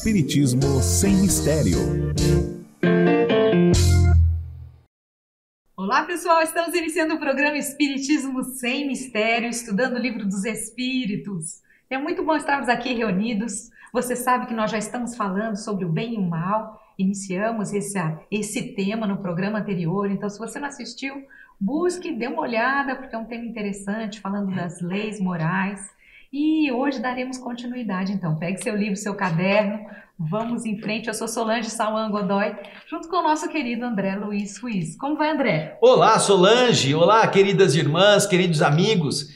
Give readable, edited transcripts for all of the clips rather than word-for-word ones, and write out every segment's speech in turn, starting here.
Espiritismo sem mistério. Olá pessoal, estamos iniciando o programa Espiritismo sem mistério, estudando o Livro dos Espíritos. É muito bom estarmos aqui reunidos. Você sabe que nós já estamos falando sobre o bem e o mal. Iniciamos esse tema no programa anterior, então se você não assistiu, busque, dê uma olhada, porque é um tema interessante, falando das leis morais. E hoje daremos continuidade, então. Pegue seu livro, seu caderno, vamos em frente. Eu sou Solange Salman Godoy, junto com o nosso querido André Luiz Ruiz. Como vai, André? Olá, Solange! Olá, queridas irmãs, queridos amigos!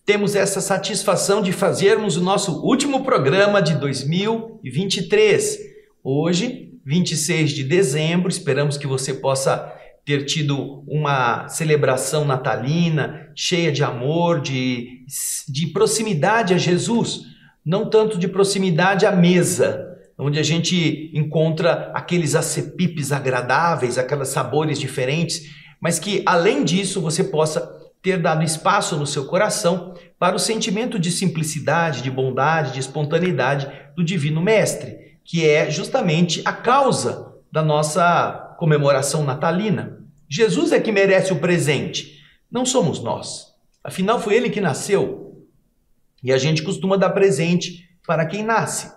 Temos essa satisfação de fazermos o nosso último programa de 2023. Hoje, 26 de dezembro, esperamos que você possa ter tido uma celebração natalina cheia de amor, de proximidade a Jesus, não tanto de proximidade à mesa, onde a gente encontra aqueles acepipes agradáveis, aqueles sabores diferentes, mas que, além disso, você possa ter dado espaço no seu coração para o sentimento de simplicidade, de bondade, de espontaneidade do Divino Mestre, que é justamente a causa da nossa comemoração natalina. Jesus é que merece o presente, não somos nós. Afinal, foi Ele que nasceu. E a gente costuma dar presente para quem nasce.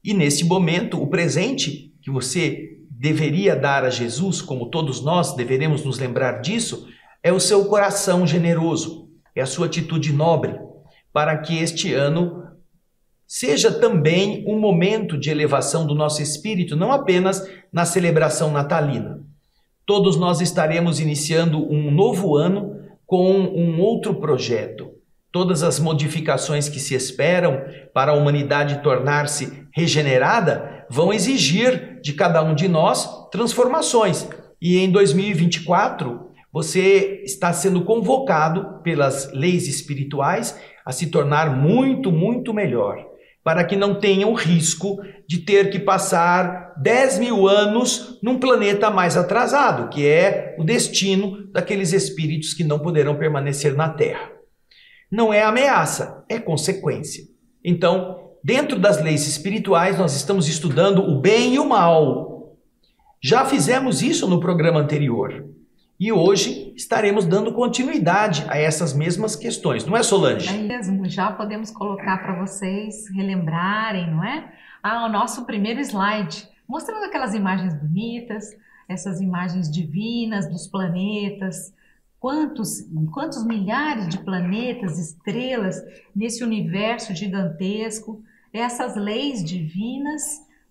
E nesse momento, o presente que você deveria dar a Jesus, como todos nós deveremos nos lembrar disso, é o seu coração generoso, é a sua atitude nobre, para que este ano seja também um momento de elevação do nosso espírito, não apenas na celebração natalina. Todos nós estaremos iniciando um novo ano com um outro projeto. Todas as modificações que se esperam para a humanidade tornar-se regenerada vão exigir de cada um de nós transformações. E em 2024, você está sendo convocado pelas leis espirituais a se tornar muito, muito melhor, para que não tenha o risco de ter que passar 10.000 anos num planeta mais atrasado, que é o destino daqueles espíritos que não poderão permanecer na Terra. Não é ameaça, é consequência. Então, dentro das leis espirituais, nós estamos estudando o bem e o mal. Já fizemos isso no programa anterior. E hoje estaremos dando continuidade a essas mesmas questões, não é, Solange? É mesmo, já podemos colocar para vocês relembrarem, não é? O nosso primeiro slide, mostrando aquelas imagens bonitas, essas imagens divinas dos planetas, quantos milhares de planetas, estrelas nesse universo gigantesco, essas leis divinas,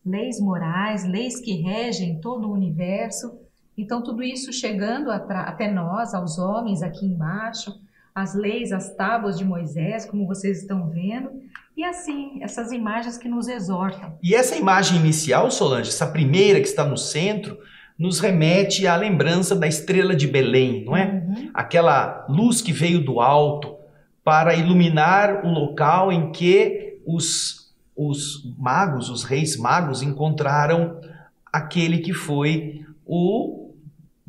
leis morais, leis que regem todo o universo. Então, tudo isso chegando até nós, aos homens aqui embaixo, as leis, as tábuas de Moisés, como vocês estão vendo, e assim, essas imagens que nos exortam. E essa imagem inicial, Solange, essa primeira que está no centro, nos remete à lembrança da estrela de Belém, não é? Uhum. Aquela luz que veio do alto para iluminar o local em que os magos, os reis magos, encontraram aquele que foi o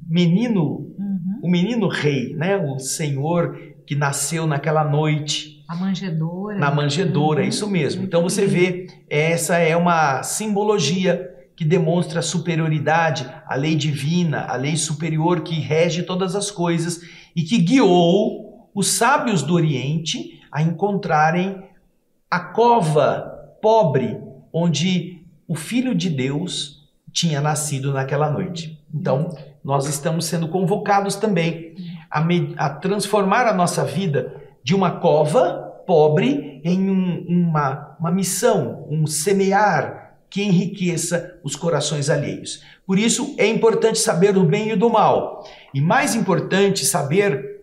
menino rei, né? O Senhor que nasceu naquela noite. A manjedoura. Na manjedoura, isso mesmo. Então você vê, essa é uma simbologia que demonstra a superioridade, a lei divina, a lei superior que rege todas as coisas e que guiou os sábios do Oriente a encontrarem a cova pobre onde o Filho de Deus tinha nascido naquela noite. Então, nós estamos sendo convocados também a transformar a nossa vida de uma cova pobre em uma missão, um semear que enriqueça os corações alheios. Por isso, é importante saber do bem e do mal. E mais importante, saber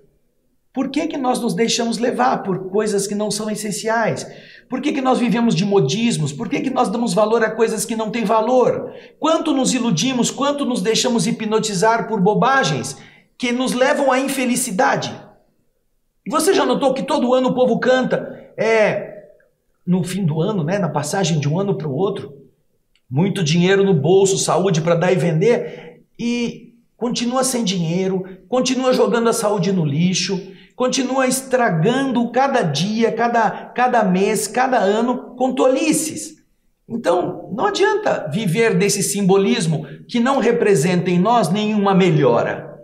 por que nós nos deixamos levar por coisas que não são essenciais. Por que nós vivemos de modismos? Por que nós damos valor a coisas que não têm valor? Quanto nos iludimos, quanto nos deixamos hipnotizar por bobagens que nos levam à infelicidade? E você já notou que todo ano o povo canta, no fim do ano, né, na passagem de um ano para o outro, muito dinheiro no bolso, saúde para dar e vender, e continua sem dinheiro, continua jogando a saúde no lixo, continua estragando cada dia, cada mês, cada ano com tolices. Então, não adianta viver desse simbolismo que não representa em nós nenhuma melhora.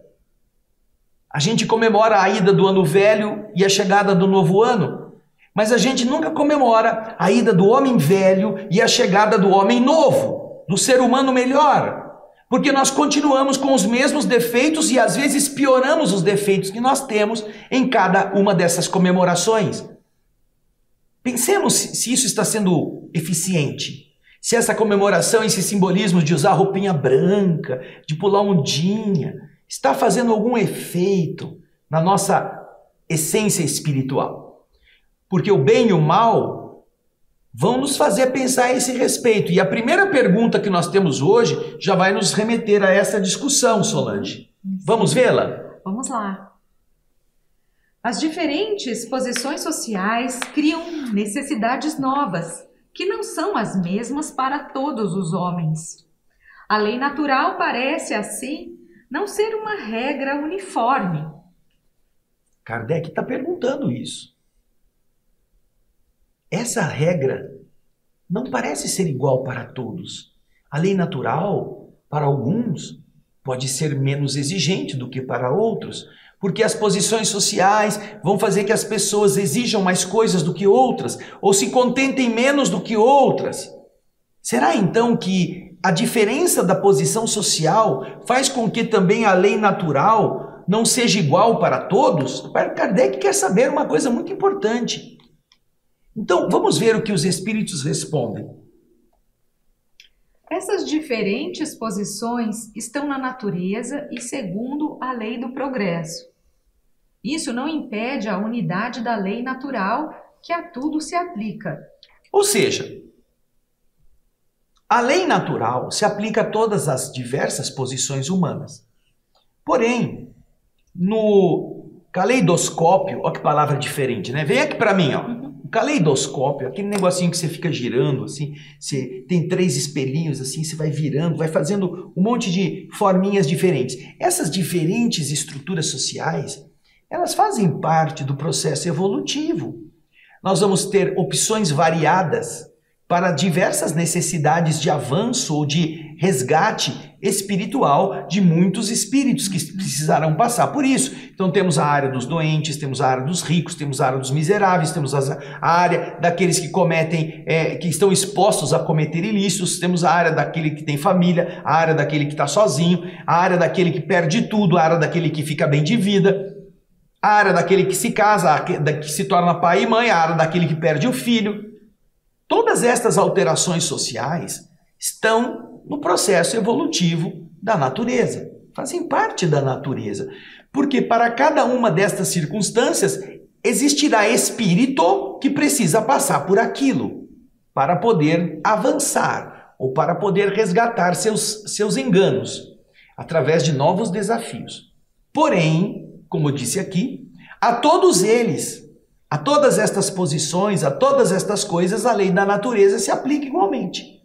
A gente comemora a ida do ano velho e a chegada do novo ano, mas a gente nunca comemora a ida do homem velho e a chegada do homem novo, do ser humano melhor. Porque nós continuamos com os mesmos defeitos e às vezes pioramos os defeitos que nós temos em cada uma dessas comemorações. Pensemos se isso está sendo eficiente. Se essa comemoração, esse simbolismo de usar roupinha branca, de pular ondinha, está fazendo algum efeito na nossa essência espiritual. Porque o bem e o mal vão nos fazer pensar a esse respeito. E a primeira pergunta que nós temos hoje já vai nos remeter a essa discussão, Solange. Vamos vê-la? Vamos lá. As diferentes posições sociais criam necessidades novas, que não são as mesmas para todos os homens. A lei natural parece, assim, não ser uma regra uniforme. Kardec está perguntando isso. Essa regra não parece ser igual para todos. A lei natural, para alguns, pode ser menos exigente do que para outros, porque as posições sociais vão fazer que as pessoas exijam mais coisas do que outras, ou se contentem menos do que outras. Será então que a diferença da posição social faz com que também a lei natural não seja igual para todos? Kardec quer saber uma coisa muito importante. Então, vamos ver o que os espíritos respondem. Essas diferentes posições estão na natureza e segundo a lei do progresso. Isso não impede a unidade da lei natural que a tudo se aplica. Ou seja, a lei natural se aplica a todas as diversas posições humanas. Porém, no caleidoscópio, olha que palavra diferente, né? Vem aqui para mim, ó. O caleidoscópio, aquele negocinho que você fica girando, assim, você tem 3 espelhinhos, assim, você vai virando, vai fazendo um monte de forminhas diferentes. Essas diferentes estruturas sociais, elas fazem parte do processo evolutivo. Nós vamos ter opções variadas para diversas necessidades de avanço ou de resgate espiritual de muitos espíritos que precisarão passar por isso. Então temos a área dos doentes, temos a área dos ricos, temos a área dos miseráveis, temos a área daqueles que cometem, que estão expostos a cometer ilícitos, temos a área daquele que tem família, a área daquele que está sozinho, a área daquele que perde tudo, a área daquele que fica bem de vida, a área daquele que se casa, que se torna pai e mãe, a área daquele que perde o filho. Todas estas alterações sociais estão no processo evolutivo da natureza, fazem parte da natureza, porque para cada uma destas circunstâncias existirá espírito que precisa passar por aquilo para poder avançar ou para poder resgatar seus enganos através de novos desafios. Porém, como disse aqui, a todos eles, a todas estas posições, a todas estas coisas, a lei da natureza se aplica igualmente.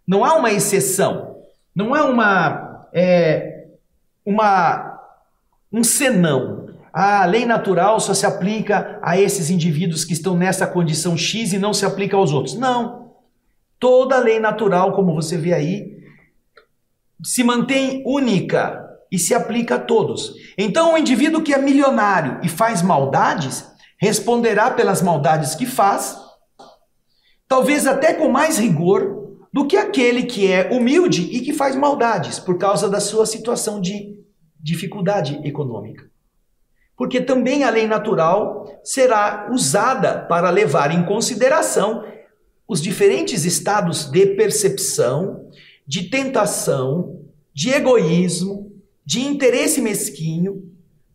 Não há uma exceção, não há um senão. A lei natural só se aplica a esses indivíduos que estão nessa condição X e não se aplica aos outros. Não. Toda lei natural, como você vê aí, se mantém única e se aplica a todos. Então, o indivíduo que é milionário e faz maldades, responderá pelas maldades que faz, talvez até com mais rigor do que aquele que é humilde e que faz maldades por causa da sua situação de dificuldade econômica. Porque também a lei natural será usada para levar em consideração os diferentes estados de percepção, de tentação, de egoísmo, de interesse mesquinho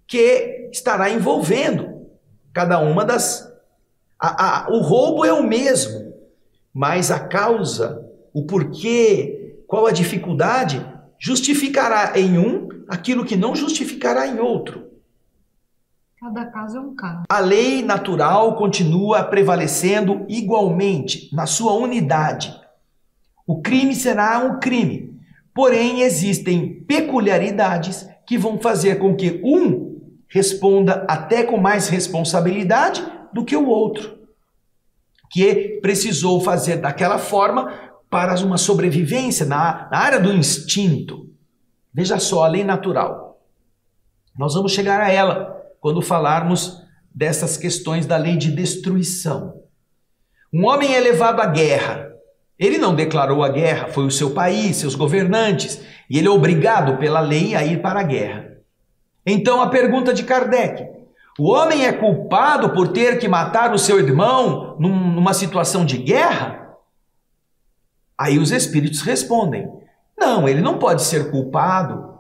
que estará envolvendo cada uma das... O roubo é o mesmo, mas a causa, o porquê, qual a dificuldade, justificará em um aquilo que não justificará em outro. Cada caso é um caso. A lei natural continua prevalecendo igualmente, na sua unidade. O crime será um crime, porém existem peculiaridades que vão fazer com que um responda até com mais responsabilidade do que o outro. que precisou fazer daquela forma para uma sobrevivência na área do instinto. Veja só, a lei natural. Nós vamos chegar a ela quando falarmos dessas questões da lei de destruição. Um homem é levado à guerra. Ele não declarou a guerra, foi o seu país, seus governantes, e ele é obrigado pela lei a ir para a guerra. Então a pergunta de Kardec: o homem é culpado por ter que matar o seu irmão numa situação de guerra? Aí os espíritos respondem: não, ele não pode ser culpado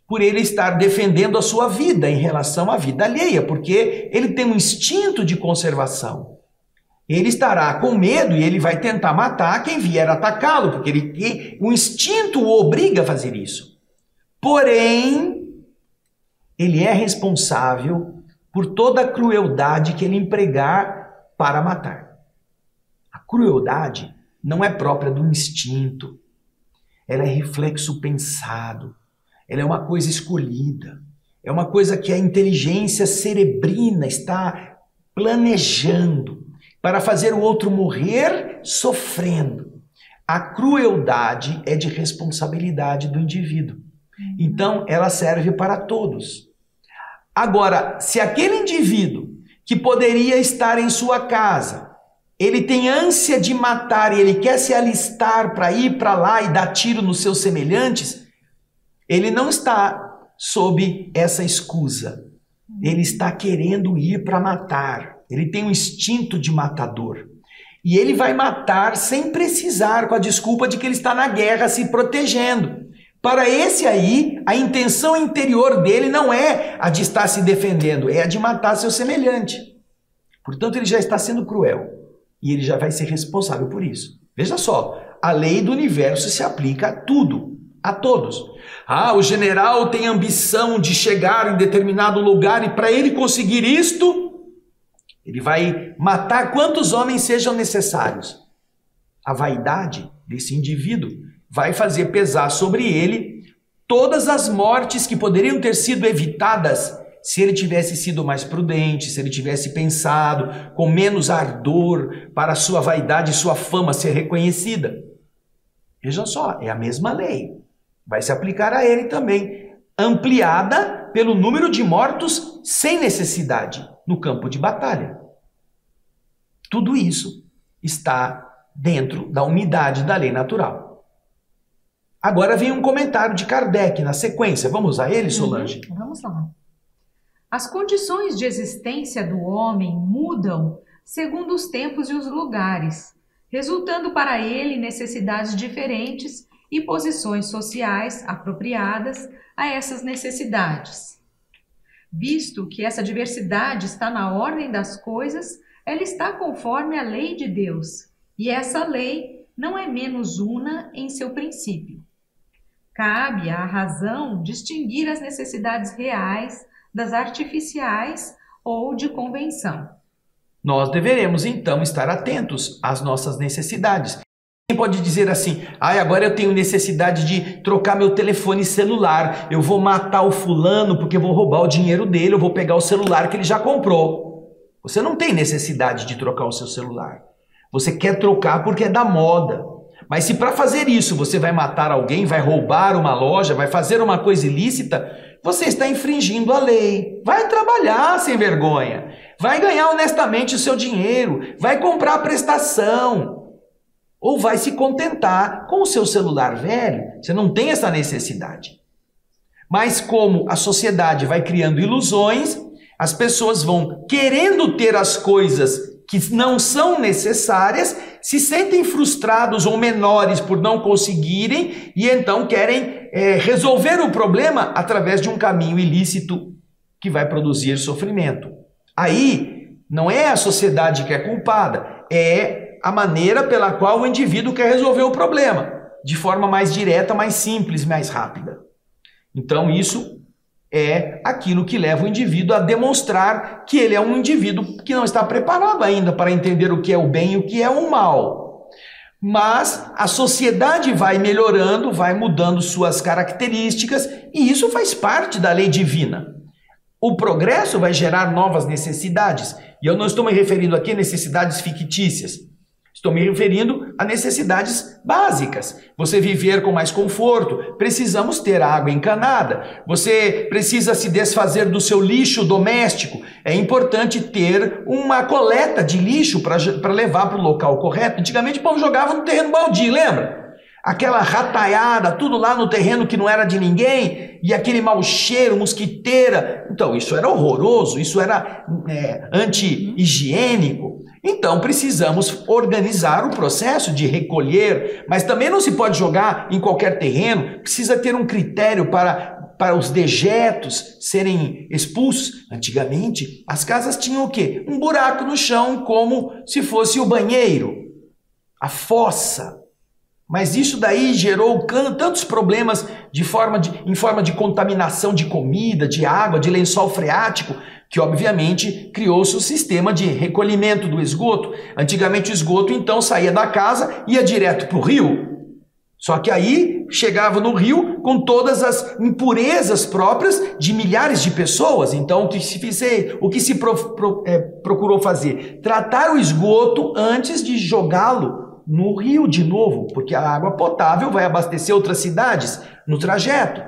por ele estar defendendo a sua vida em relação à vida alheia, porque ele tem um instinto de conservação. Ele estará com medo e ele vai tentar matar quem vier atacá-lo, porque o instinto o obriga a fazer isso. Porém, ele é responsável por toda a crueldade que ele empregar para matar. A crueldade não é própria do instinto. Ela é reflexo pensado. Ela é uma coisa escolhida. É uma coisa que a inteligência cerebrina está planejando para fazer o outro morrer sofrendo. A crueldade é de responsabilidade do indivíduo. Então, ela serve para todos. Agora, se aquele indivíduo que poderia estar em sua casa, ele tem ânsia de matar e ele quer se alistar para ir para lá e dar tiro nos seus semelhantes, ele não está sob essa escusa. Ele está querendo ir para matar. Ele tem um instinto de matador. E ele vai matar sem precisar, com a desculpa de que ele está na guerra se protegendo. Para esse aí, a intenção interior dele não é a de estar se defendendo, é a de matar seu semelhante. Portanto, ele já está sendo cruel. E ele já vai ser responsável por isso. Veja só, a lei do universo se aplica a tudo, a todos. Ah, o general tem ambição de chegar em determinado lugar e para ele conseguir isto, ele vai matar quantos homens sejam necessários. A vaidade desse indivíduo vai fazer pesar sobre ele todas as mortes que poderiam ter sido evitadas se ele tivesse sido mais prudente, se ele tivesse pensado com menos ardor para sua vaidade e sua fama ser reconhecida. Vejam só, é a mesma lei. Vai se aplicar a ele também, ampliada pelo número de mortos sem necessidade no campo de batalha. Tudo isso está dentro da unidade da lei natural. Agora vem um comentário de Kardec na sequência. Vamos a ele, Solange? Vamos lá. As condições de existência do homem mudam segundo os tempos e os lugares, resultando para ele necessidades diferentes e posições sociais apropriadas a essas necessidades. Visto que essa diversidade está na ordem das coisas, ela está conforme a lei de Deus, e essa lei não é menos una em seu princípio. Cabe à razão distinguir as necessidades reais das artificiais ou de convenção. Nós deveremos, então, estar atentos às nossas necessidades. Quem pode dizer assim: agora eu tenho necessidade de trocar meu telefone celular, eu vou matar o fulano porque eu vou roubar o dinheiro dele, eu vou pegar o celular que ele já comprou. Você não tem necessidade de trocar o seu celular. Você quer trocar porque é da moda. Mas se para fazer isso você vai matar alguém, vai roubar uma loja, vai fazer uma coisa ilícita, você está infringindo a lei. Vai trabalhar sem vergonha. Vai ganhar honestamente o seu dinheiro. Vai comprar a prestação. Ou vai se contentar com o seu celular velho. Você não tem essa necessidade. Mas como a sociedade vai criando ilusões, as pessoas vão querendo ter as coisas que não são necessárias, se sentem frustrados ou menores por não conseguirem e então querem resolver o problema através de um caminho ilícito que vai produzir sofrimento. Aí não é a sociedade que é culpada, é a maneira pela qual o indivíduo quer resolver o problema, de forma mais direta, mais simples, mais rápida. Então isso é aquilo que leva o indivíduo a demonstrar que ele é um indivíduo que não está preparado ainda para entender o que é o bem e o que é o mal. Mas a sociedade vai melhorando, vai mudando suas características e isso faz parte da lei divina. O progresso vai gerar novas necessidades. E eu não estou me referindo aqui a necessidades fictícias. Estou me referindo a necessidades básicas. Você viver com mais conforto, precisamos ter água encanada. Você precisa se desfazer do seu lixo doméstico. É importante ter uma coleta de lixo para levar para o local correto. Antigamente o povo jogava no terreno baldio, lembra? Aquela rataiada, tudo lá no terreno que não era de ninguém, e aquele mau cheiro, mosquiteira. Então, isso era horroroso, isso era anti-higiênico. Então, precisamos organizar o processo de recolher, mas também não se pode jogar em qualquer terreno, precisa ter um critério para os dejetos serem expulsos. Antigamente, as casas tinham o quê? Um buraco no chão, como se fosse o banheiro, a fossa. Mas isso daí gerou tantos problemas em forma de contaminação de comida, de água, de lençol freático, que obviamente criou-se o sistema de recolhimento do esgoto. Antigamente o esgoto então saía da casa e ia direto para o rio. Só que aí chegava no rio com todas as impurezas próprias de milhares de pessoas. Então o que se procurou fazer? Tratar o esgoto antes de jogá-lo no rio de novo, porque a água potável vai abastecer outras cidades no trajeto.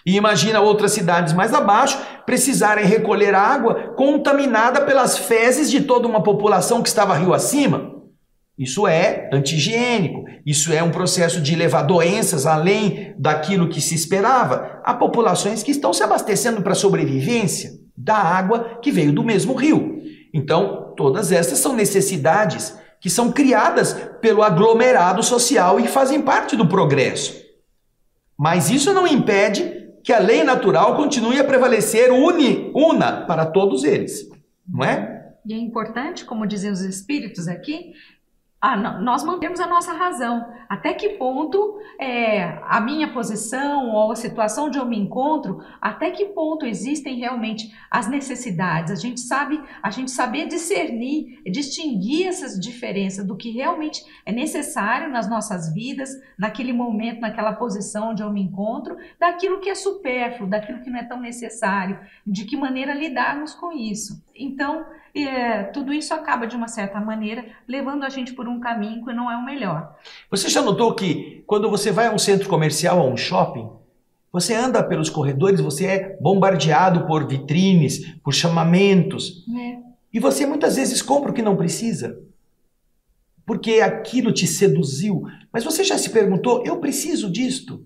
E imagina outras cidades mais abaixo precisarem recolher água contaminada pelas fezes de toda uma população que estava rio acima. Isso é anti-higiênico, isso é um processo de levar doenças além daquilo que se esperava a populações que estão se abastecendo para a sobrevivência da água que veio do mesmo rio. Então, todas essas são necessidades que são criadas pelo aglomerado social e fazem parte do progresso. Mas isso não impede que a lei natural continue a prevalecer una para todos eles, não é? E é importante, como dizem os espíritos aqui, nós mantemos a nossa razão. Até que ponto a minha posição ou a situação onde eu me encontro, até que ponto existem realmente as necessidades. A gente saber discernir, distinguir essas diferenças do que realmente é necessário nas nossas vidas, naquele momento, naquela posição onde eu me encontro, daquilo que é supérfluo, daquilo que não é tão necessário, de que maneira lidarmos com isso. Então, tudo isso acaba, de uma certa maneira, levando a gente por um caminho que não é o melhor. Você já notou que quando você vai a um centro comercial, a um shopping, você anda pelos corredores, você é bombardeado por vitrines, por chamamentos. E você muitas vezes compra o que não precisa, porque aquilo te seduziu. Mas você já se perguntou, eu preciso disto?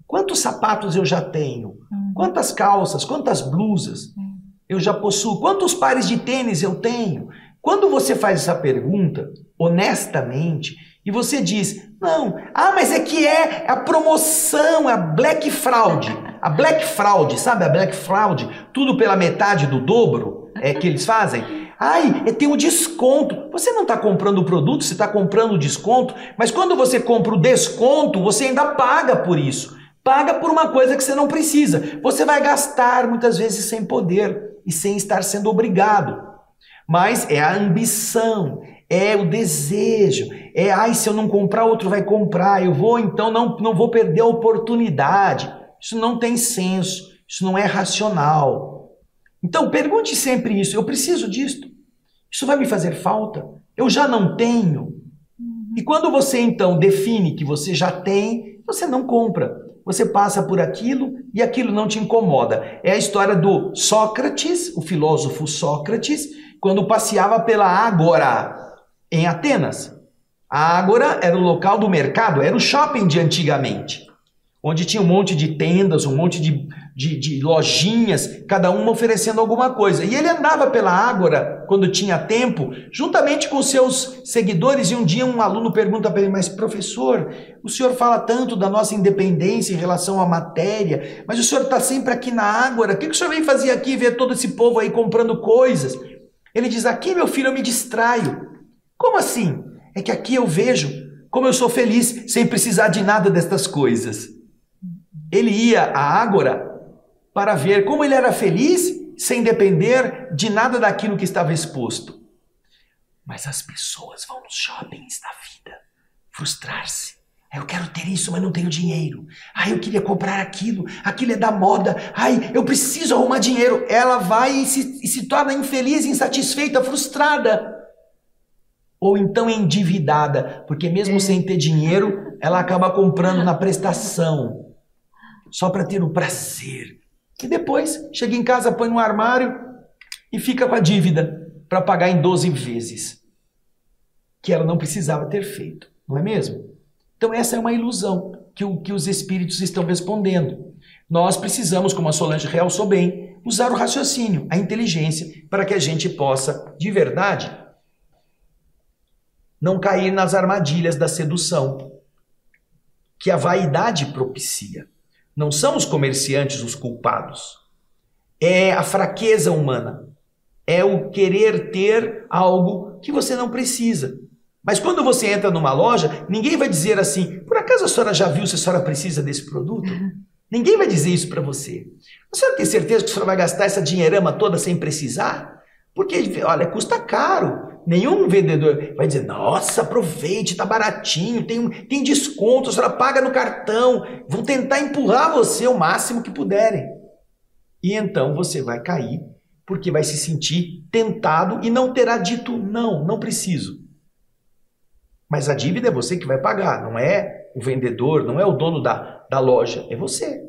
Quantos sapatos eu já tenho? Quantas calças? Quantas blusas eu já possuo? Quantos pares de tênis eu tenho? Quando você faz essa pergunta, honestamente, e você diz, não, mas é que é a promoção, a Black Fraud. A Black Fraud, sabe a Black Fraud? Tudo pela metade do dobro que eles fazem. Tem um desconto. Você não está comprando o produto, você está comprando o desconto, mas quando você compra o desconto, você ainda paga por isso. Paga por uma coisa que você não precisa. Você vai gastar muitas vezes sem poder e sem estar sendo obrigado. Mas é a ambição, é o desejo, se eu não comprar, outro vai comprar, eu vou, então não vou perder a oportunidade. Isso não tem senso, isso não é racional. Então pergunte sempre isso, eu preciso disto? Isso vai me fazer falta? Eu já não tenho? E quando você então define que você já tem, você não compra. Você passa por aquilo e aquilo não te incomoda. É a história do Sócrates, o filósofo Sócrates, quando passeava pela Ágora, em Atenas. A Ágora era o local do mercado, era o shopping de antigamente, onde tinha um monte de tendas, um monte de lojinhas, cada uma oferecendo alguma coisa. E ele andava pela Ágora, quando tinha tempo, juntamente com seus seguidores, e um dia um aluno pergunta para ele, mas professor, o senhor fala tanto da nossa independência em relação à matéria, mas o senhor está sempre aqui na Ágora, o que o senhor vem fazer aqui, ver todo esse povo aí comprando coisas? Ele diz, aqui meu filho eu me distraio. Como assim? É que aqui eu vejo como eu sou feliz sem precisar de nada destas coisas. Ele ia à Ágora para ver como ele era feliz sem depender de nada daquilo que estava exposto. Mas as pessoas vão nos shoppings da vida frustrar-se. Eu quero ter isso, mas não tenho dinheiro. Eu queria comprar aquilo. Aquilo é da moda. Eu preciso arrumar dinheiro. Ela vai e se torna infeliz, insatisfeita, frustrada. Ou então endividada, porque mesmo sem ter dinheiro, ela acaba comprando na prestação. Só para ter o prazer. E depois chega em casa, põe no armário e fica com a dívida para pagar em 12 vezes. Que ela não precisava ter feito, não é mesmo? Então essa é uma ilusão que os espíritos estão respondendo. Nós precisamos, como a Solange realçou bem, usar o raciocínio, a inteligência, para que a gente possa, de verdade, não cair nas armadilhas da sedução, que a vaidade propicia. Não são os comerciantes os culpados. É a fraqueza humana. É o querer ter algo que você não precisa. Mas quando você entra numa loja, ninguém vai dizer assim, por acaso a senhora já viu se a senhora precisa desse produto? Ninguém vai dizer isso para você. A senhora tem certeza que a senhora vai gastar essa dinheirama toda sem precisar? Porque, olha, custa caro. Nenhum vendedor vai dizer, nossa, aproveite, tá baratinho, tem desconto, a senhora paga no cartão. Vão tentar empurrar você o máximo que puderem. E então você vai cair, porque vai se sentir tentado e não terá dito, não preciso. Mas a dívida é você que vai pagar, não é o vendedor, não é o dono da loja, é você.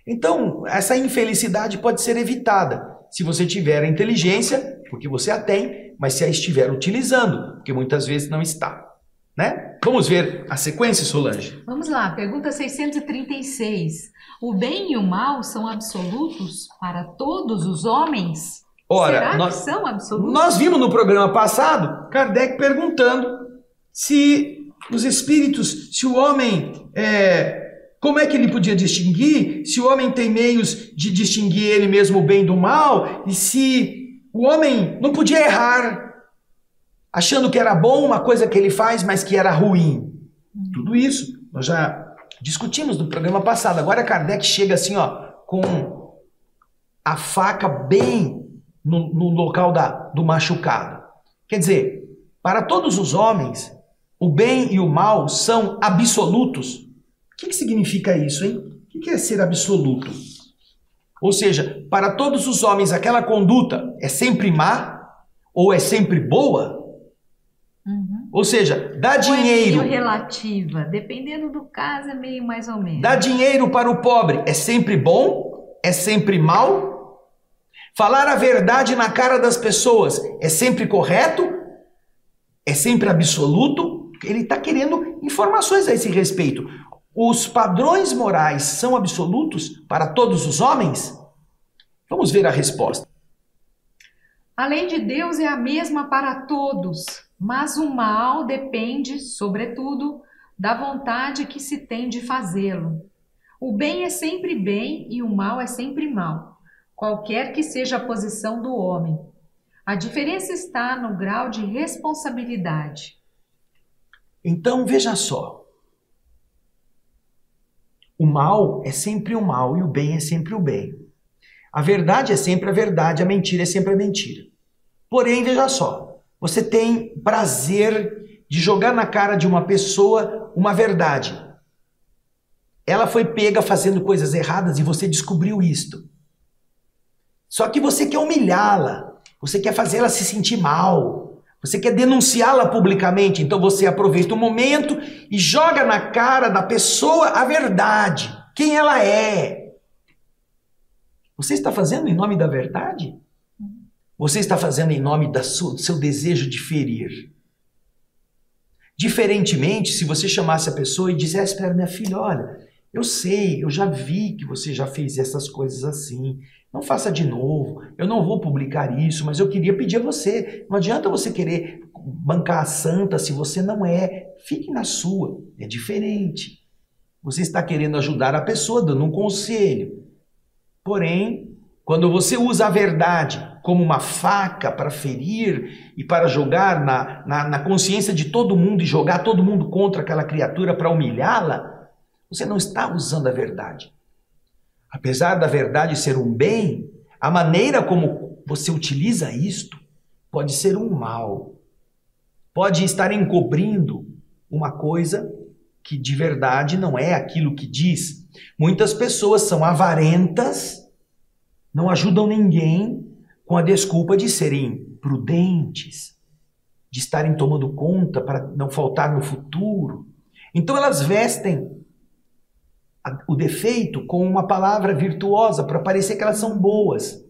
Então, essa infelicidade pode ser evitada se você tiver a inteligência, porque você a tem, mas se a estiver utilizando, porque muitas vezes não está. Né? Vamos ver a sequência, Solange? Vamos lá, pergunta 636. O bem e o mal são absolutos para todos os homens? Ora, será que são absolutos? Nós vimos no programa passado Kardec perguntando se os espíritos, se o homem, como é que ele podia distinguir, se o homem tem meios de distinguir ele mesmo o bem do mal, e se o homem não podia errar, achando que era bom uma coisa que ele faz, mas que era ruim. Tudo isso nós já discutimos no programa passado. Agora Kardec chega assim, com a faca bem no local do machucado. Quer dizer, para todos os homens, o bem e o mal são absolutos. O que significa isso, hein? O que é ser absoluto? Ou seja, para todos os homens aquela conduta é sempre má ou é sempre boa? Ou seja, dá dinheiro... É meio relativa, dependendo do caso é meio mais ou menos. Dá dinheiro para o pobre é sempre bom? É sempre mal? Falar a verdade na cara das pessoas é sempre correto? É sempre absoluto? Ele está querendo informações a esse respeito. Os padrões morais são absolutos para todos os homens? Vamos ver a resposta. A lei de Deus é a mesma para todos, mas o mal depende, sobretudo, da vontade que se tem de fazê-lo. O bem é sempre bem e o mal é sempre mal, qualquer que seja a posição do homem. A diferença está no grau de responsabilidade. Então, veja só. O mal é sempre o mal e o bem é sempre o bem. A verdade é sempre a verdade, a mentira é sempre a mentira. Porém, veja só, você tem prazer de jogar na cara de uma pessoa uma verdade. Ela foi pega fazendo coisas erradas e você descobriu isto. Só que você quer humilhá-la, você quer fazer ela se sentir mal. Você quer denunciá-la publicamente, então você aproveita o momento e joga na cara da pessoa a verdade, quem ela é. Você está fazendo em nome da verdade? Você está fazendo em nome do seu desejo de ferir? Diferentemente, se você chamasse a pessoa e dissesse para ela, minha filha, olha, eu sei, eu já vi que você já fez essas coisas assim. Não faça de novo, eu não vou publicar isso, mas eu queria pedir a você. Não adianta você querer bancar a santa se você não é. Fique na sua, é diferente. Você está querendo ajudar a pessoa, dando um conselho. Porém, quando você usa a verdade como uma faca para ferir e para jogar na consciência de todo mundo e jogar todo mundo contra aquela criatura para humilhá-la, você não está usando a verdade. Apesar da verdade ser um bem, a maneira como você utiliza isto pode ser um mal. Pode estar encobrindo uma coisa que de verdade não é aquilo que diz. Muitas pessoas são avarentas, não ajudam ninguém com a desculpa de serem prudentes, de estarem tomando conta para não faltar no futuro. Então elas vestem o defeito com uma palavra virtuosa para parecer que elas são boas,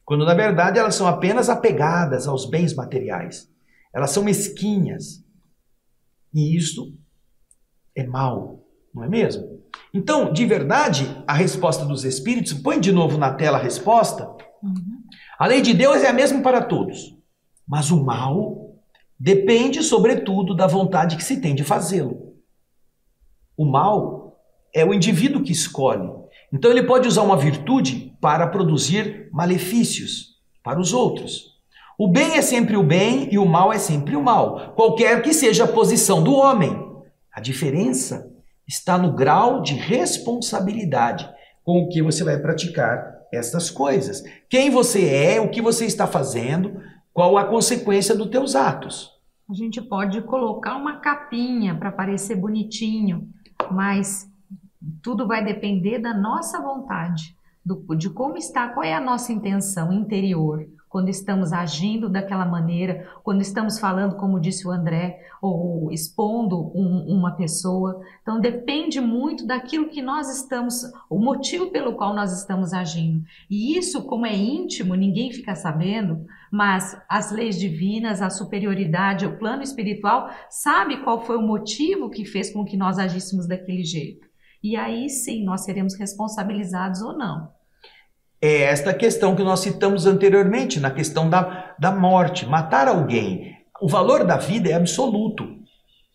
quando na verdade elas são apenas apegadas aos bens materiais. Elas são mesquinhas. E isso é mal, não é mesmo? Então, de verdade, a resposta dos Espíritos, põe de novo na tela a resposta. A lei de Deus é a mesma para todos, mas o mal depende, sobretudo, da vontade que se tem de fazê-lo. O mal é o indivíduo que escolhe. Então ele pode usar uma virtude para produzir malefícios para os outros. O bem é sempre o bem e o mal é sempre o mal, qualquer que seja a posição do homem. A diferença está no grau de responsabilidade com o que você vai praticar estas coisas. Quem você é, o que você está fazendo, qual a consequência dos teus atos. A gente pode colocar uma capinha para parecer bonitinho, mas tudo vai depender da nossa vontade, de como está, qual é a nossa intenção interior, quando estamos agindo daquela maneira, quando estamos falando, como disse o André, ou expondo uma pessoa. Então depende muito daquilo que nós estamos, o motivo pelo qual nós estamos agindo. E isso, como é íntimo, ninguém fica sabendo, mas as leis divinas, a superioridade, o plano espiritual, sabe qual foi o motivo que fez com que nós agíssemos daquele jeito. E aí sim, nós seremos responsabilizados ou não. É esta questão que nós citamos anteriormente, na questão da morte, matar alguém. O valor da vida é absoluto.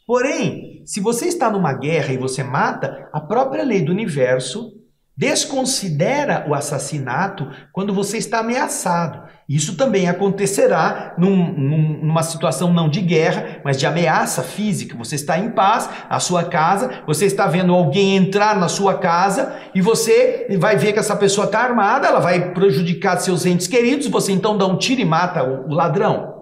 Porém, se você está numa guerra e você mata, a própria lei do universo desconsidera o assassinato quando você está ameaçado. Isso também acontecerá numa situação não de guerra, mas de ameaça física. Você está em paz, a sua casa, você está vendo alguém entrar na sua casa e você vai ver que essa pessoa está armada, ela vai prejudicar seus entes queridos, você então dá um tiro e mata o ladrão.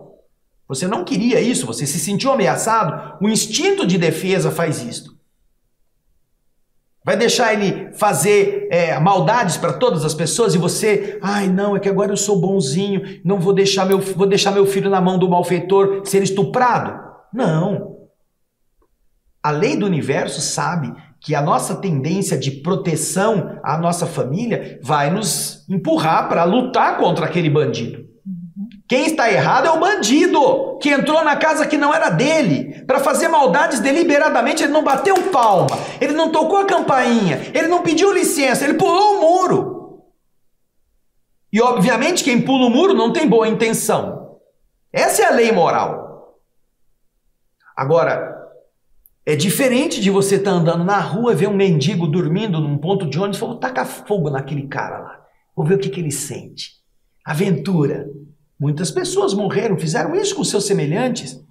Você não queria isso, você se sentiu ameaçado, o instinto de defesa faz isso. Vai deixar ele fazer maldades para todas as pessoas e você, ai não, é que agora eu sou bonzinho, não vou deixar meu filho na mão do malfeitor ser estuprado. Não. A lei do universo sabe que a nossa tendência de proteção à nossa família vai nos empurrar para lutar contra aquele bandido. Quem está errado é o bandido, que entrou na casa que não era dele, para fazer maldades deliberadamente. Ele não bateu palma, ele não tocou a campainha, ele não pediu licença, ele pulou o muro. E obviamente quem pula o muro não tem boa intenção. Essa é a lei moral. Agora, é diferente de você estar andando na rua e ver um mendigo dormindo num ponto de ônibus e falar, vou tacar fogo naquele cara lá, vou ver o que ele sente. Aventura. Muitas pessoas morreram, fizeram isso com seus semelhantes.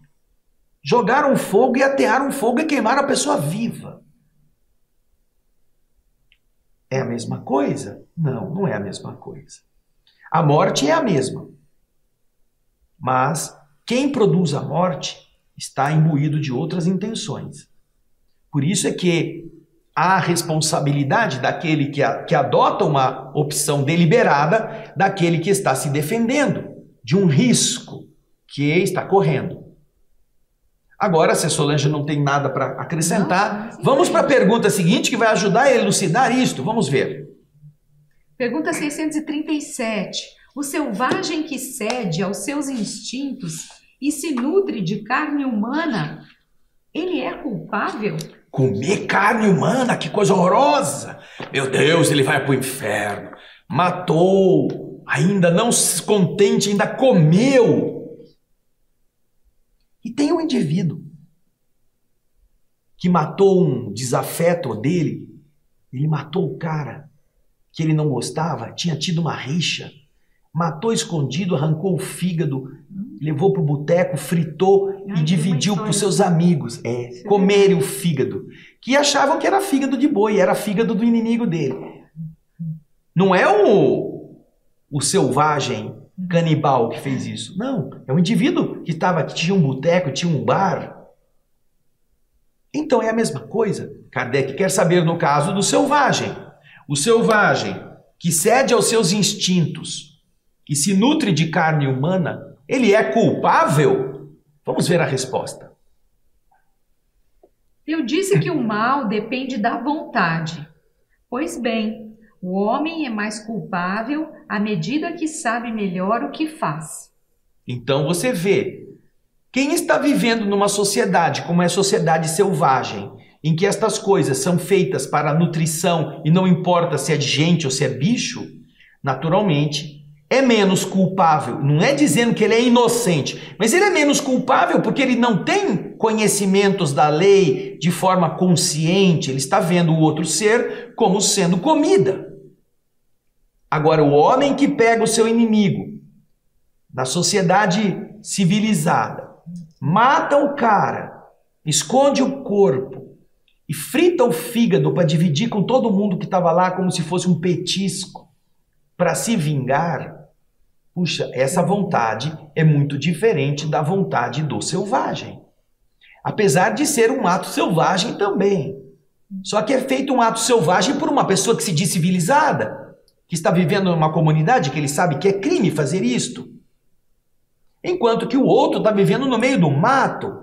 Jogaram fogo e atearam fogo e queimaram a pessoa viva. É a mesma coisa? Não, não é a mesma coisa. A morte é a mesma. Mas quem produz a morte está imbuído de outras intenções. Por isso é que há responsabilidade daquele que adota uma opção deliberada, daquele que está se defendendo de um risco que está correndo. Agora, se a Solange não tem nada para acrescentar, vamos para a pergunta seguinte que vai ajudar a elucidar isto. Vamos ver. Pergunta 637. O selvagem que cede aos seus instintos e se nutre de carne humana, ele é culpável? Comer carne humana, que coisa horrorosa! Meu Deus, ele vai para o inferno. Matou. Ainda não se contente, ainda comeu. E tem um indivíduo que matou um desafeto dele. Ele matou o cara que ele não gostava, tinha tido uma rixa. Matou escondido, arrancou o fígado, levou para o boteco, fritou e dividiu para os seus amigos. Comerem o fígado. Que achavam que era fígado de boi, era fígado do inimigo dele. Não é o selvagem canibal que fez isso. Não, é um indivíduo que tinha um boteco, tinha um bar. Então é a mesma coisa. Kardec quer saber no caso do selvagem. O selvagem que cede aos seus instintos, que se nutre de carne humana, ele é culpável? Vamos ver a resposta. Eu disse que o mal depende da vontade. Pois bem, o homem é mais culpável à medida que sabe melhor o que faz. Então você vê, quem está vivendo numa sociedade como é a sociedade selvagem, em que estas coisas são feitas para a nutrição e não importa se é de gente ou se é bicho, naturalmente é menos culpável. Não é dizendo que ele é inocente, mas ele é menos culpável porque ele não tem conhecimentos da lei de forma consciente. Ele está vendo o outro ser como sendo comida. Agora, o homem que pega o seu inimigo na sociedade civilizada, mata o cara, esconde o corpo e frita o fígado para dividir com todo mundo que estava lá como se fosse um petisco para se vingar, puxa, essa vontade é muito diferente da vontade do selvagem. Apesar de ser um ato selvagem também. Só que é feito um ato selvagem por uma pessoa que se diz civilizada, que está vivendo em uma comunidade que ele sabe que é crime fazer isto. Enquanto que o outro está vivendo no meio do mato.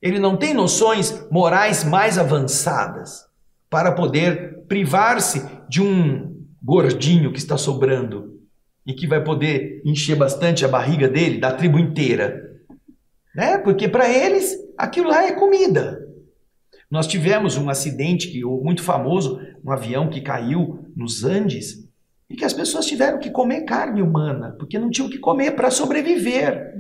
Ele não tem noções morais mais avançadas para poder privar-se de um gordinho que está sobrando e que vai poder encher bastante a barriga dele, da tribo inteira. Né? Porque para eles aquilo lá é comida. Nós tivemos um acidente muito famoso, um avião que caiu nos Andes e que as pessoas tiveram que comer carne humana, porque não tinham o que comer para sobreviver.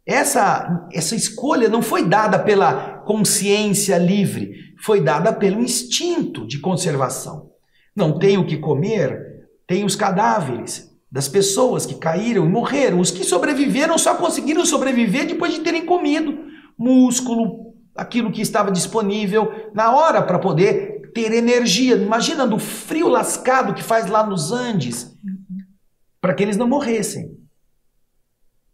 Essa escolha não foi dada pela consciência livre, foi dada pelo instinto de conservação. Não tem o que comer, tem os cadáveres das pessoas que caíram e morreram. Os que sobreviveram só conseguiram sobreviver depois de terem comido músculo, aquilo que estava disponível na hora para poder ter energia. Imagina do frio lascado que faz lá nos Andes, para que eles não morressem.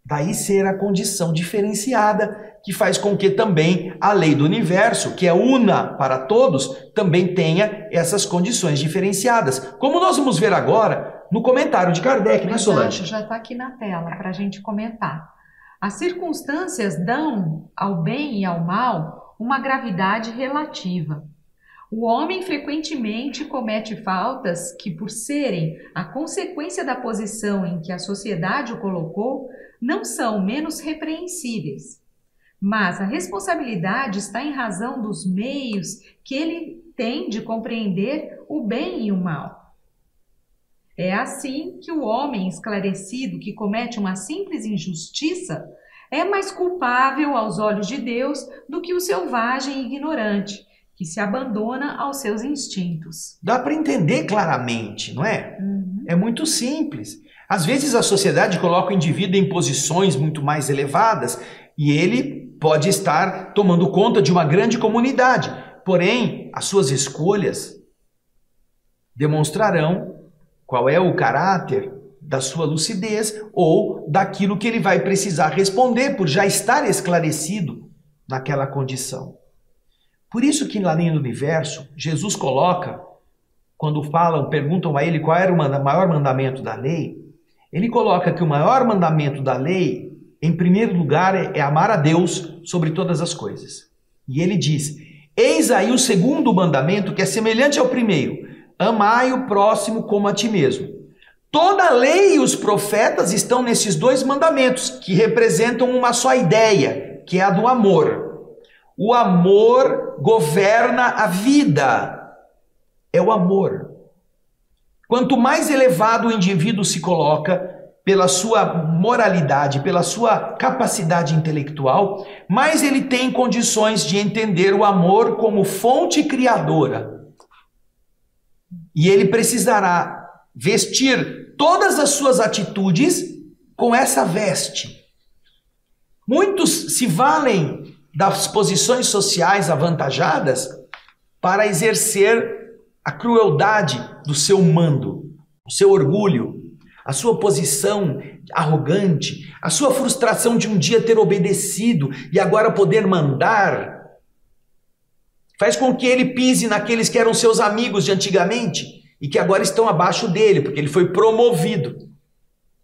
Daí ser a condição diferenciada que faz com que também a lei do universo, que é una para todos, também tenha essas condições diferenciadas. Como nós vamos ver agora no comentário de Kardec, né, Solange? Já está aqui na tela para a gente comentar. As circunstâncias dão ao bem e ao mal uma gravidade relativa. O homem frequentemente comete faltas que, por serem a consequência da posição em que a sociedade o colocou, não são menos repreensíveis. Mas a responsabilidade está em razão dos meios que ele tem de compreender o bem e o mal. É assim que o homem esclarecido que comete uma simples injustiça é mais culpável aos olhos de Deus do que o selvagem e ignorante, que se abandona aos seus instintos. Dá para entender claramente, não é? É muito simples. Às vezes a sociedade coloca o indivíduo em posições muito mais elevadas e ele pode estar tomando conta de uma grande comunidade. Porém, as suas escolhas demonstrarão qual é o caráter da sua lucidez ou daquilo que ele vai precisar responder por já estar esclarecido naquela condição. Por isso que lá no universo, Jesus coloca, quando perguntam a ele qual era o maior mandamento da lei, ele coloca que o maior mandamento da lei, em primeiro lugar, é amar a Deus sobre todas as coisas. E ele diz, eis aí o segundo mandamento que é semelhante ao primeiro, amai o próximo como a ti mesmo. Toda a lei e os profetas estão nesses dois mandamentos, que representam uma só ideia, que é a do amor. O amor governa a vida. É o amor. Quanto mais elevado o indivíduo se coloca pela sua moralidade, pela sua capacidade intelectual, mais ele tem condições de entender o amor como fonte criadora. E ele precisará vestir todas as suas atitudes com essa veste. Muitos se valem das posições sociais avantajadas para exercer a crueldade do seu mando, o seu orgulho, a sua posição arrogante, a sua frustração de um dia ter obedecido e agora poder mandar. Faz com que ele pise naqueles que eram seus amigos de antigamente e que agora estão abaixo dele, porque ele foi promovido.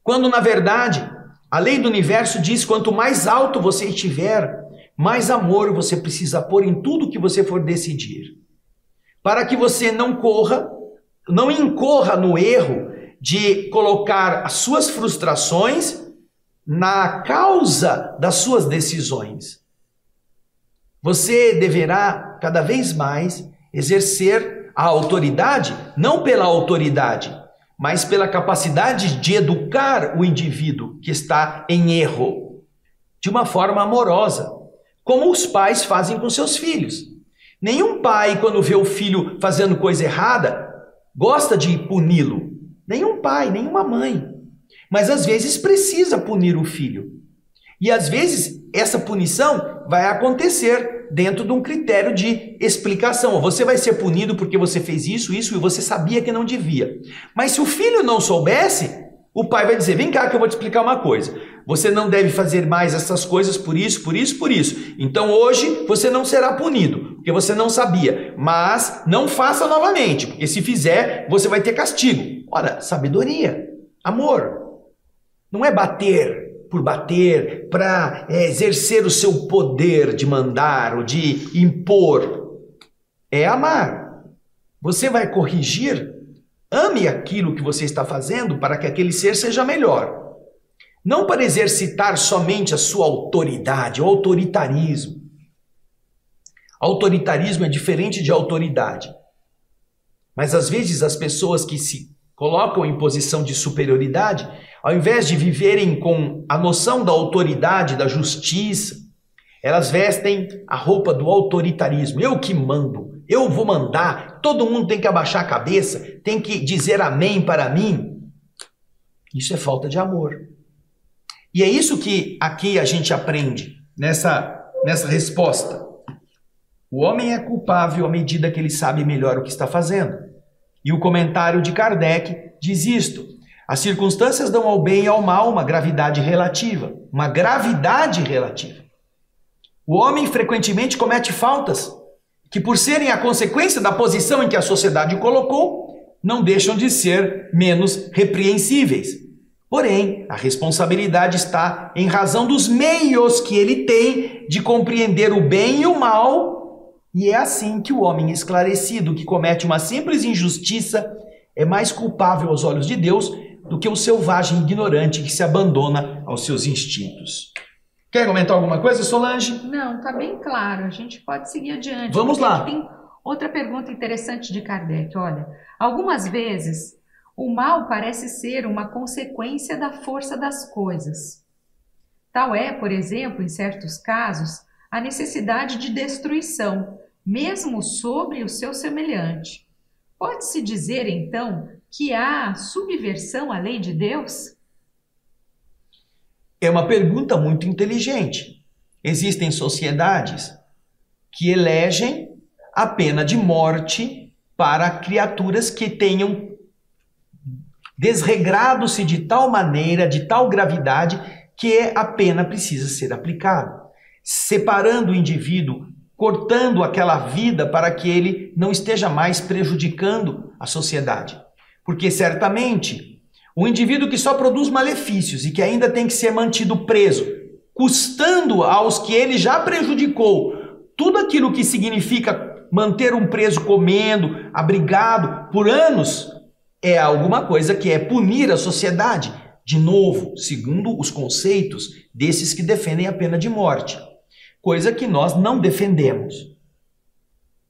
Quando, na verdade, a lei do universo diz: quanto mais alto você estiver, mais amor você precisa pôr em tudo que você for decidir. Para que você não incorra no erro de colocar as suas frustrações na causa das suas decisões. Você deverá cada vez mais exercer a autoridade, não pela autoridade, mas pela capacidade de educar o indivíduo que está em erro, de uma forma amorosa, como os pais fazem com seus filhos. Nenhum pai, quando vê o filho fazendo coisa errada, gosta de puni-lo. Nenhum pai, nenhuma mãe. Mas às vezes precisa punir o filho. E às vezes essa punição vai acontecer dentro de um critério de explicação. Você vai ser punido porque você fez isso e você sabia que não devia. Mas se o filho não soubesse, o pai vai dizer: vem cá que eu vou te explicar uma coisa. Você não deve fazer mais essas coisas por isso, por isso, por isso. Então hoje você não será punido, porque você não sabia. Mas não faça novamente, porque se fizer, você vai ter castigo. Ora, sabedoria, amor. Não é bater por bater, para exercer o seu poder de mandar ou de impor. É amar. Você vai corrigir, ame aquilo que você está fazendo para que aquele ser seja melhor. Não para exercitar somente a sua autoridade, o autoritarismo. Autoritarismo é diferente de autoridade. Mas às vezes as pessoas que se colocam em posição de superioridade, ao invés de viverem com a noção da autoridade, da justiça, elas vestem a roupa do autoritarismo. Eu que mando, eu vou mandar, todo mundo tem que abaixar a cabeça, tem que dizer amém para mim. Isso é falta de amor. E é isso que aqui a gente aprende nessa resposta. O homem é culpável à medida que ele sabe melhor o que está fazendo. E o comentário de Kardec diz isto: as circunstâncias dão ao bem e ao mal uma gravidade relativa. Uma gravidade relativa. O homem frequentemente comete faltas que, por serem a consequência da posição em que a sociedade o colocou, não deixam de ser menos repreensíveis. Porém, a responsabilidade está em razão dos meios que ele tem de compreender o bem e o mal. E é assim que o homem esclarecido, que comete uma simples injustiça, é mais culpável aos olhos de Deus do que o selvagem ignorante que se abandona aos seus instintos. Quer comentar alguma coisa, Solange? Não, está bem claro. A gente pode seguir adiante. Vamos lá. Tem outra pergunta interessante de Kardec. Olha, algumas vezes o mal parece ser uma consequência da força das coisas. Tal é, por exemplo, em certos casos, a necessidade de destruição, mesmo sobre o seu semelhante. Pode-se dizer, então, que há subversão à lei de Deus? É uma pergunta muito inteligente. Existem sociedades que elegem a pena de morte para criaturas que tenham desregrado-se de tal maneira, de tal gravidade, que a pena precisa ser aplicada, separando o indivíduo, cortando aquela vida para que ele não esteja mais prejudicando a sociedade. Porque certamente o indivíduo que só produz malefícios e que ainda tem que ser mantido preso, custando aos que ele já prejudicou tudo aquilo que significa manter um preso comendo, abrigado por anos, é alguma coisa que é punir a sociedade, de novo, segundo os conceitos desses que defendem a pena de morte. Coisa que nós não defendemos.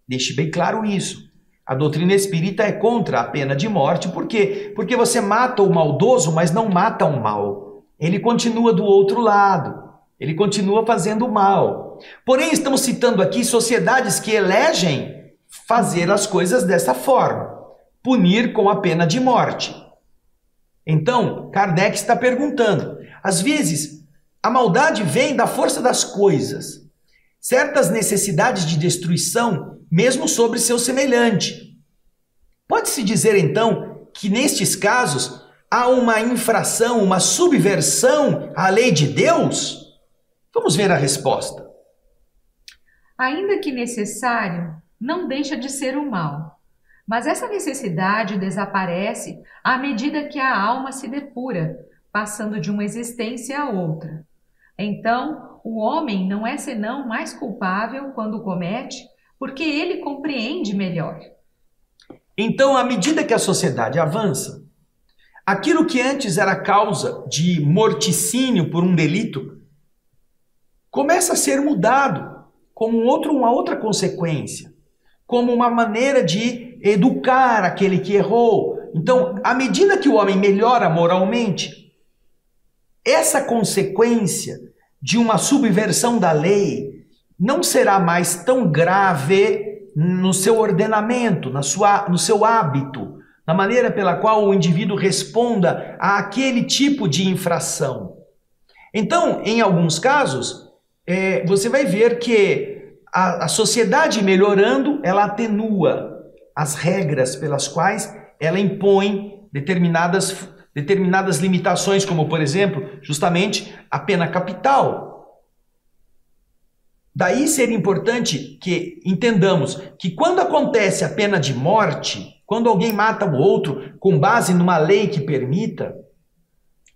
Deixe bem claro isso. A doutrina espírita é contra a pena de morte. Por quê? Porque você mata o maldoso, mas não mata o mal. Ele continua do outro lado. Ele continua fazendo o mal. Porém, estamos citando aqui sociedades que elegem fazer as coisas dessa forma. Punir com a pena de morte. Então, Kardec está perguntando. Às vezes, a maldade vem da força das coisas. Certas necessidades de destruição, mesmo sobre seu semelhante. Pode-se dizer, então, que nestes casos há uma infração, uma subversão à lei de Deus? Vamos ver a resposta. Ainda que necessário, não deixa de ser o mal. Mas essa necessidade desaparece à medida que a alma se depura, passando de uma existência a outra. Então, o homem não é senão mais culpável quando comete, porque ele compreende melhor. Então, à medida que a sociedade avança, aquilo que antes era causa de morticínio por um delito começa a ser mudado como uma outra consequência, como uma maneira de educar aquele que errou. Então, à medida que o homem melhora moralmente, essa consequência de uma subversão da lei não será mais tão grave no seu ordenamento, no seu hábito, na maneira pela qual o indivíduo responda a aquele tipo de infração. Então, em alguns casos, você vai ver que a sociedade melhorando, ela atenua as regras pelas quais ela impõe determinadas limitações, como, por exemplo, justamente a pena capital. Daí seria importante que entendamos que quando acontece a pena de morte, quando alguém mata o outro com base numa lei que permita,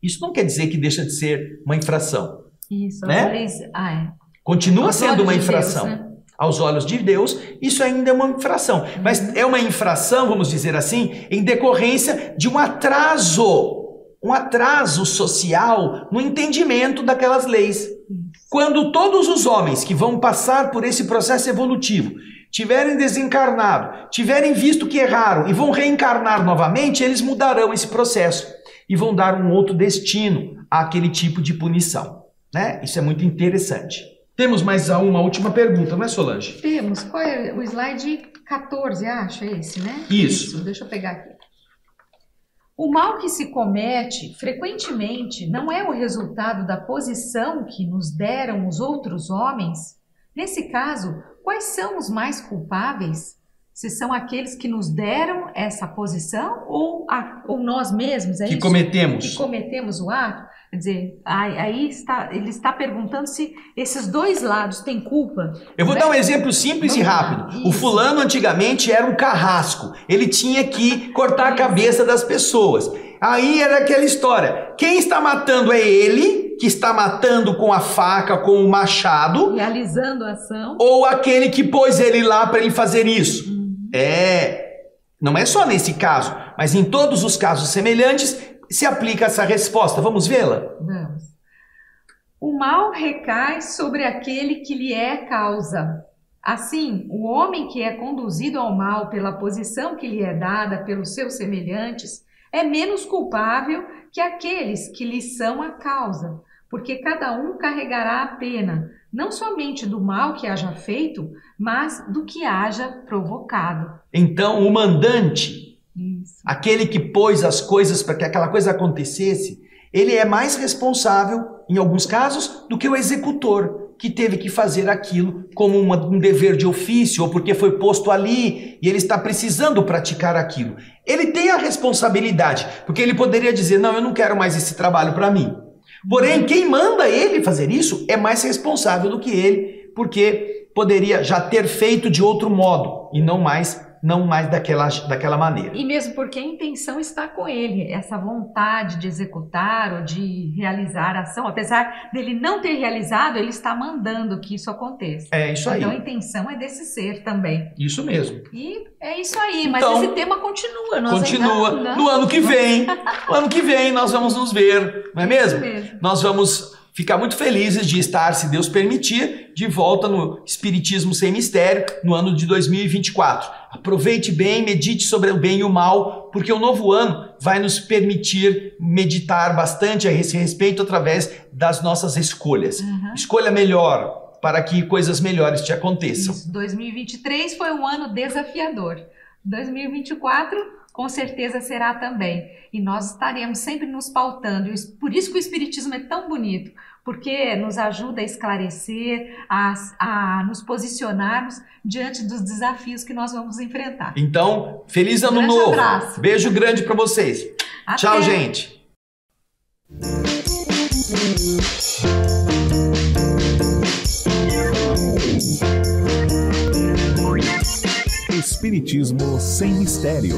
isso não quer dizer que deixa de ser uma infração. Isso, né? Continua sendo uma infração. Deus, né? Aos olhos de Deus, isso ainda é uma infração. Mas é uma infração, vamos dizer assim, em decorrência de um atraso social no entendimento daquelas leis. Quando todos os homens que vão passar por esse processo evolutivo tiverem desencarnado, tiverem visto que erraram e vão reencarnar novamente, eles mudarão esse processo e vão dar um outro destino àquele tipo de punição, né? Isso é muito interessante. Temos mais uma última pergunta, não é, Solange? Temos. Qual é o slide 14, acho, é esse, né? Isso. Deixa eu pegar aqui. O mal que se comete, frequentemente, não é o resultado da posição que nos deram os outros homens? Nesse caso, quais são os mais culpáveis? Se são aqueles que nos deram essa posição ou nós mesmos? Que cometemos. Que cometemos o ato? Quer dizer, ele está perguntando se esses dois lados têm culpa. Eu vou dar um exemplo simples e rápido. O fulano antigamente era um carrasco. Ele tinha que cortar a cabeça das pessoas. Aí era aquela história. Quem está matando é ele, que está matando com a faca, com o machado. Realizando a ação. Ou aquele que pôs ele lá para ele fazer isso. Não é só nesse caso, mas em todos os casos semelhantes se aplica essa resposta. Vamos vê-la? Vamos. O mal recai sobre aquele que lhe é causa. Assim, o homem que é conduzido ao mal pela posição que lhe é dada pelos seus semelhantes é menos culpável que aqueles que lhe são a causa, porque cada um carregará a pena, não somente do mal que haja feito, mas do que haja provocado. Então, o mandante, aquele que pôs as coisas para que aquela coisa acontecesse, ele é mais responsável, em alguns casos, do que o executor, que teve que fazer aquilo como um dever de ofício, ou porque foi posto ali e ele está precisando praticar aquilo. Ele tem a responsabilidade, porque ele poderia dizer, não, eu não quero mais esse trabalho para mim. Porém, quem manda ele fazer isso é mais responsável do que ele, porque poderia já ter feito de outro modo e não mais daquela maneira. E mesmo porque a intenção está com ele, essa vontade de executar ou de realizar a ação, apesar dele não ter realizado, ele está mandando que isso aconteça. É isso aí. Então a intenção é desse ser também. Isso mesmo. E é isso aí, mas então, esse tema continua. No ano que vem nós vamos nos ver, não é mesmo? Nós vamos ficar muito felizes de estar, se Deus permitir, de volta no Espiritismo Sem Mistério no ano de 2024. Aproveite bem, medite sobre o bem e o mal, porque o novo ano vai nos permitir meditar bastante a esse respeito através das nossas escolhas. Escolha melhor para que coisas melhores te aconteçam. Isso. 2023 foi um ano desafiador. 2024 com certeza será também. E nós estaremos sempre nos pautando. Por isso que o Espiritismo é tão bonito, porque nos ajuda a esclarecer, a nos posicionarmos diante dos desafios que nós vamos enfrentar. Então, feliz ano novo. Abraço. Beijo grande para vocês. Até. Tchau, gente. Espiritismo sem mistério.